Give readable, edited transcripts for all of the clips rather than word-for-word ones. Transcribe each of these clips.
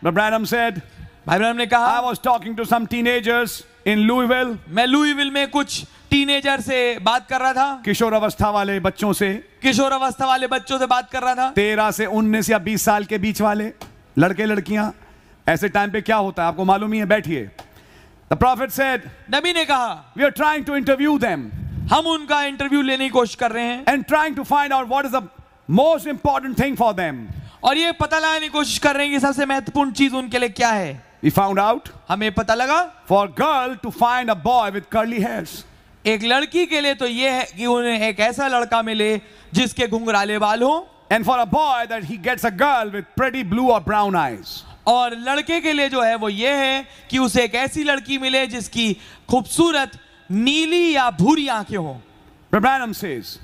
Brother Branham said, भाई Branham ने I कहा, was talking to some teenagers in Louisville, मैं लुईविल में कुछ टीनेजर से बात कर रहा था, किशोर अवस्था वाले बच्चों से, किशोर अवस्था वाले बच्चों से बात कर रहा था, 13 से 19 या 20 साल के बीच वाले लड़के लड़कियां। ऐसे टाइम पे क्या होता है आपको मालूम ही है, बैठिए। The prophet said, नबी ने कहा, we are trying to interview them हम उनका इंटरव्यू लेने की कोशिश कर रहे हैं and trying to find out what is the most important thing for them. और ये पता लगाने की कोशिश कर रहे हैं कि सबसे महत्वपूर्ण चीज उनके लिए क्या है। We found out हमें पता लगा for a girl to find a boy with curly hairs. एक लड़की के लिए तो ये है कि उन्हें एक ऐसा लड़का मिले जिसके घुंघराले बाल हो, And for a boy that he gets a girl with pretty blue or brown eyes. और लड़के के लिए जो है वो ये है कि उसे एक ऐसी लड़की मिले जिसकी खूबसूरत नीली या भूरी आंखें हो। Brother Branham says,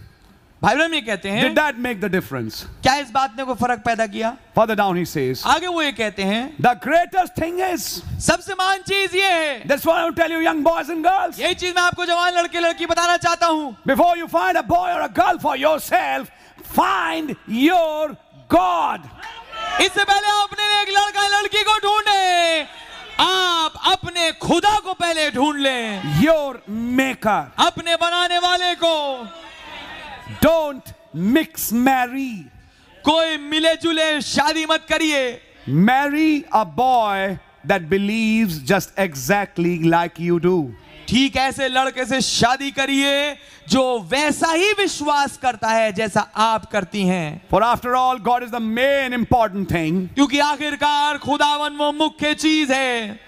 भाई ब्रैनम ये कहते हैं, did that make the difference? क्या इस बात ने कोई फर्क पैदा किया? Further down he says, आगे वो ये कहते हैं, the greatest thing is, सबसे महान चीज ये है, that's what I want to tell you young boys and girls. यही चीज मैं आपको जवान लड़के लड़की बताना चाहता हूँ। Before you find a boy or a girl for yourself, find your God. इससे पहले आप अपने लिए एक लड़का लड़की को ढूंढे, आप अपने खुदा को पहले ढूंढ लें, Your maker. अपने बनाने वाले को। Don't mix marry. कोई मिले जुले शादी मत करिए। Marry a boy that believes just exactly like you do. ठीक ऐसे लड़के से शादी करिए जो वैसा ही विश्वास करता है जैसा आप करती हैं। For after all, God is the main important thing क्योंकि आखिरकार खुदावन वो मुख्य चीज है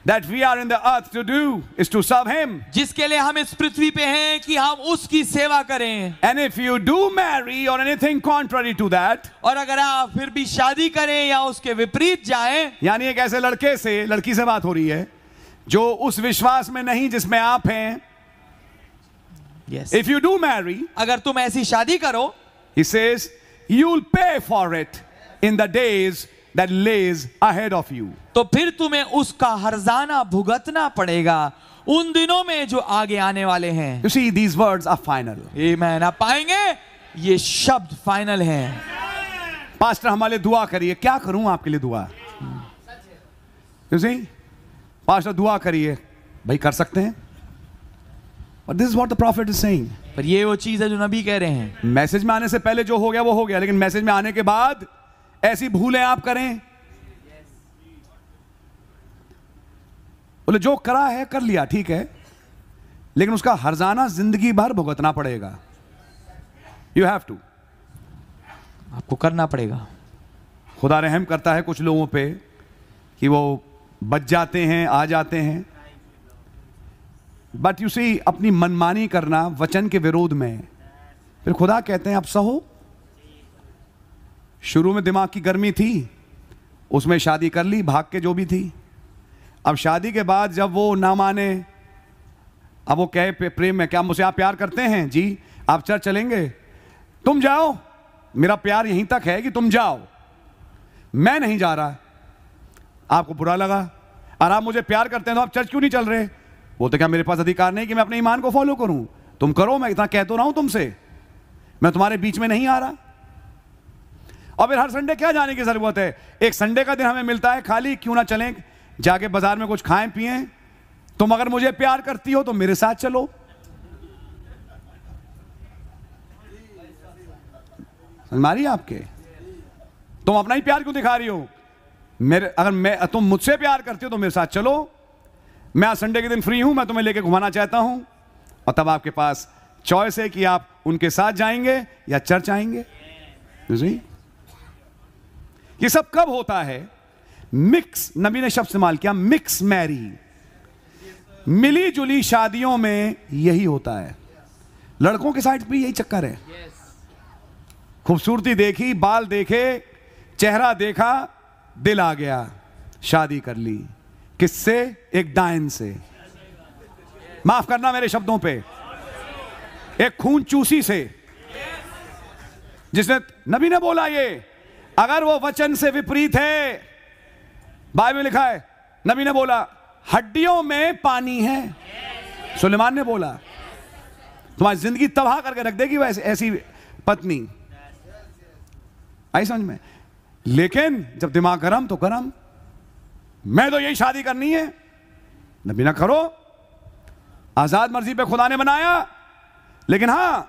that we are in the earth to do is to serve Him. जिसके लिए हम इस पृथ्वी पे हैं कि हम उसकी सेवा करें। And if you do marry or anything contrary to that, और अगर आप फिर भी शादी करें या उसके विपरीत जाएं, यानी एक ऐसे लड़के से, लड़की से बात हो रही है जो उस विश्वास में नहीं जिसमें आप हैं, yes. if you do marry, अगर तुम ऐसी शादी करो, He says, you'll pay for it in the days that lays ahead of you. तो फिर तुम्हें उसका हर्जाना भुगतना पड़ेगा उन दिनों में जो आगे आने वाले हैं। You see, these words are final. आमीन। आप पाएंगे ये शब्द फाइनल हैं। पास्टर हमारे लिए दुआ करिए। क्या करूं आपके लिए दुआ? You see, पास्टर दुआ करिए। भाई कर सकते हैं। But this is what the prophet is saying. पर ये वो चीज है जो नबी कह रहे हैं। मैसेज में आने से पहले जो हो गया वो हो गया, लेकिन मैसेज में आने के बाद ऐसी भूलें आप करें, बोले जो करा है कर लिया, ठीक है, लेकिन उसका हर्जाना जिंदगी भर भुगतना पड़ेगा। यू हैव टू, आपको करना पड़ेगा। खुदा रहम करता है कुछ लोगों पे कि वो बच जाते हैं, आ जाते हैं, बट यू सी अपनी मनमानी करना वचन के विरोध में, फिर खुदा कहते हैं अब सहो। शुरू में दिमाग की गर्मी थी, उसमें शादी कर ली, भाग के जो भी थी। अब शादी के बाद जब वो ना माने, अब वो कहे प्रेम में, क्या मुझसे आप प्यार करते हैं? जी। आप चर्च चलेंगे? तुम जाओ, मेरा प्यार यहीं तक है कि तुम जाओ, मैं नहीं जा रहा। आपको बुरा लगा, और आप मुझे प्यार करते हैं तो आप चर्च क्यों नहीं चल रहे? वो तो क्या मेरे पास अधिकार नहीं कि मैं अपने ईमान को फॉलो करूं? तुम करो, मैं इतना कह तो रहा हूं तुमसे, मैं तुम्हारे बीच में नहीं आ रहा। और फिर हर संडे क्या जाने की जरूरत है? एक संडे का दिन हमें मिलता है खाली, क्यों ना चलें जाके बाजार में कुछ खाएं पिएं? तुम अगर मुझे प्यार करती हो तो मेरे साथ चलो। हमारी आपके, तुम अपना ही प्यार क्यों दिखा रही हो? तुम मुझसे प्यार करती हो तो मेरे साथ चलो, मैं आज संडे के दिन फ्री हूं, मैं तुम्हें लेके घुमाना चाहता हूं। और तब आपके पास चॉइस है कि आप उनके साथ जाएंगे या चर्च आएंगे। ये सब कब होता है? मिक्स, नबी ने शब्द इस्तेमाल किया, मिक्स मैरी, मिली जुली शादियों में यही होता है। लड़कों के साइड पे यही चक्कर है। खूबसूरती देखी, बाल देखे, चेहरा देखा, दिल आ गया, शादी कर ली। किससे? एक डायन से, माफ करना मेरे शब्दों पे, एक खून चूसी से, जिसने, नबी ने बोला ये, अगर वो वचन से विपरीत है, बाइबल में लिखा है, नबी ने बोला हड्डियों में पानी है। सुलेमान ने बोला तुम्हारी जिंदगी तबाह करके रख देगी वैसे ऐसी पत्नी। आई समझ में? लेकिन जब दिमाग गरम तो गरम, मैं तो यही शादी करनी है। नबी ना करो, आजाद मर्जी पे खुदा ने बनाया, लेकिन हां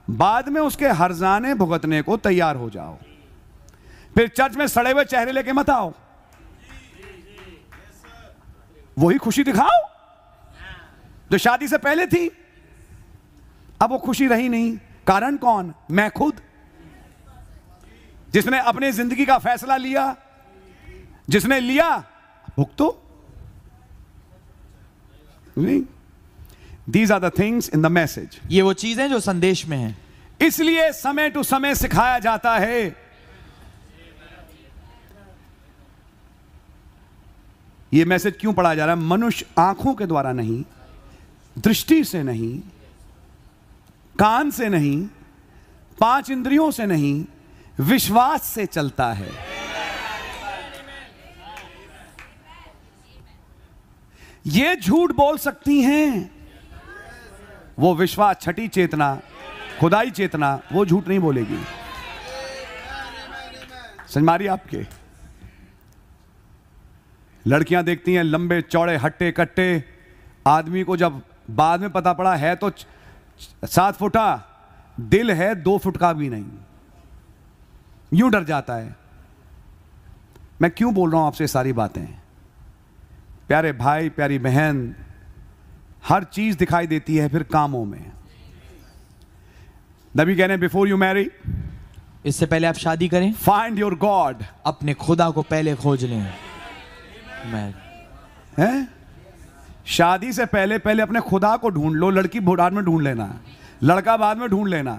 बाद में उसके हर्जाने भुगतने को तैयार हो जाओ। फिर चर्च में सड़े हुए चेहरे लेके मत आओ, वही खुशी दिखाओ जो शादी से पहले थी। अब वो खुशी रही नहीं। कारण कौन? मैं खुद, जिसने अपनी जिंदगी का फैसला लिया, जिसने लिया भुगतो। नहीं, these are the things in the message. ये वो चीजें जो संदेश में हैं। इसलिए समय टू समय सिखाया जाता है। यह मैसेज क्यों पढ़ाया जा रहा है? मनुष्य आंखों के द्वारा नहीं, दृष्टि से नहीं, कान से नहीं, 5 इंद्रियों से नहीं, विश्वास से चलता है। ये झूठ बोल सकती हैं, वो विश्वास, छठी चेतना, खुदाई चेतना, वो झूठ नहीं बोलेगी। समझ मारी आपके? लड़कियां देखती हैं लंबे चौड़े हट्टे कट्टे आदमी को, जब बाद में पता पड़ा है तो 7 फुटा, दिल है 2 फुट का भी नहीं, यूं डर जाता है। मैं क्यों बोल रहा हूं आपसे सारी बातें? प्यारे भाई, प्यारी बहन, हर चीज दिखाई देती है फिर कामों में। नबी कहने बिफोर यू मैरी, इससे पहले आप शादी करें, फाइंड योर गॉड, अपने खुदा को पहले खोज लें। है? शादी से पहले पहले अपने खुदा को ढूंढ लो। लड़की बाद में ढूंढ लेना, लड़का बाद में ढूंढ लेना,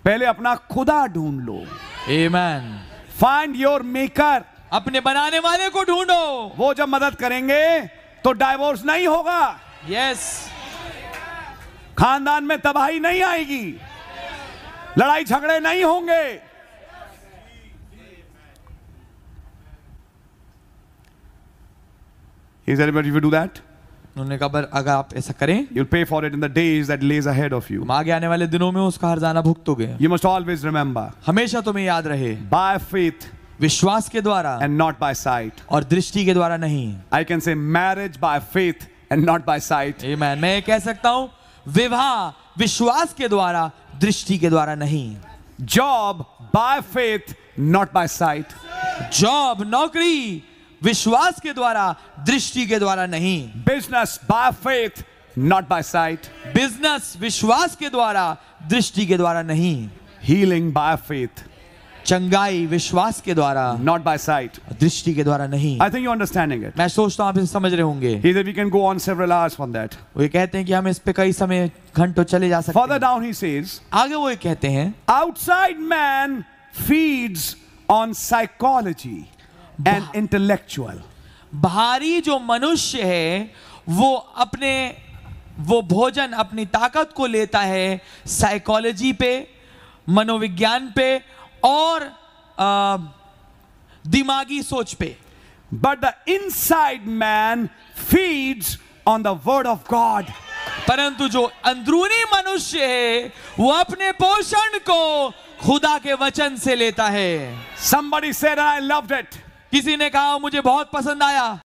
पहले अपना खुदा ढूंढ लो। आमेन। फाइंड योर मेकर, अपने बनाने वाले को ढूंढो। वो जब मदद करेंगे तो डाइवोर्स नहीं होगा, यस, खानदान में तबाही नहीं आएगी, लड़ाई झगड़े नहीं होंगे। He said, but if you do that, उन्होंने कहा अगर आप ऐसा करें, you'll pay for it in the days that lays ahead of you. तुम आगे आने वाले दिनों में उसका हर्जाना भुगतोगे। You must always remember, हमेशा तुम्हें याद रहे, by faith विश्वास के द्वारा and not by sight. और दृष्टि के द्वारा नहीं। I can say marriage by faith and not by sight. आमेन। मैं कह सकता हूं विवाह विश्वास के द्वारा, दृष्टि के द्वारा नहीं। Job by faith, not by sight. Job, नौकरी विश्वास के द्वारा, दृष्टि के द्वारा नहीं। Business by faith, not by sight. Business विश्वास के द्वारा, दृष्टि के द्वारा नहीं। Healing by faith, चंगाई विश्वास के द्वारा, not by sight. दृष्टि के द्वारा नहीं। I think you're understanding it. मैं सोचता हूं आप इसे समझ रहे होंगे। He said we can go on several hours on that. वो ये कहते हैं कि हम इस पे कई समय घंटों चले जा सकते Further हैं। down he says, आगे वो ये कहते हैं, outside man feeds on psychology and intellectual. बाहरी जो मनुष्य है वो भोजन अपनी ताकत को लेता है साइकोलॉजी पे, मनोविज्ञान पे और दिमागी सोच पे। But the inside man feeds on the word of God. परंतु जो अंदरूनी मनुष्य है वो अपने पोषण को खुदा के वचन से लेता है। Somebody said, and I loved it. किसी ने कहा मुझे बहुत पसंद आया।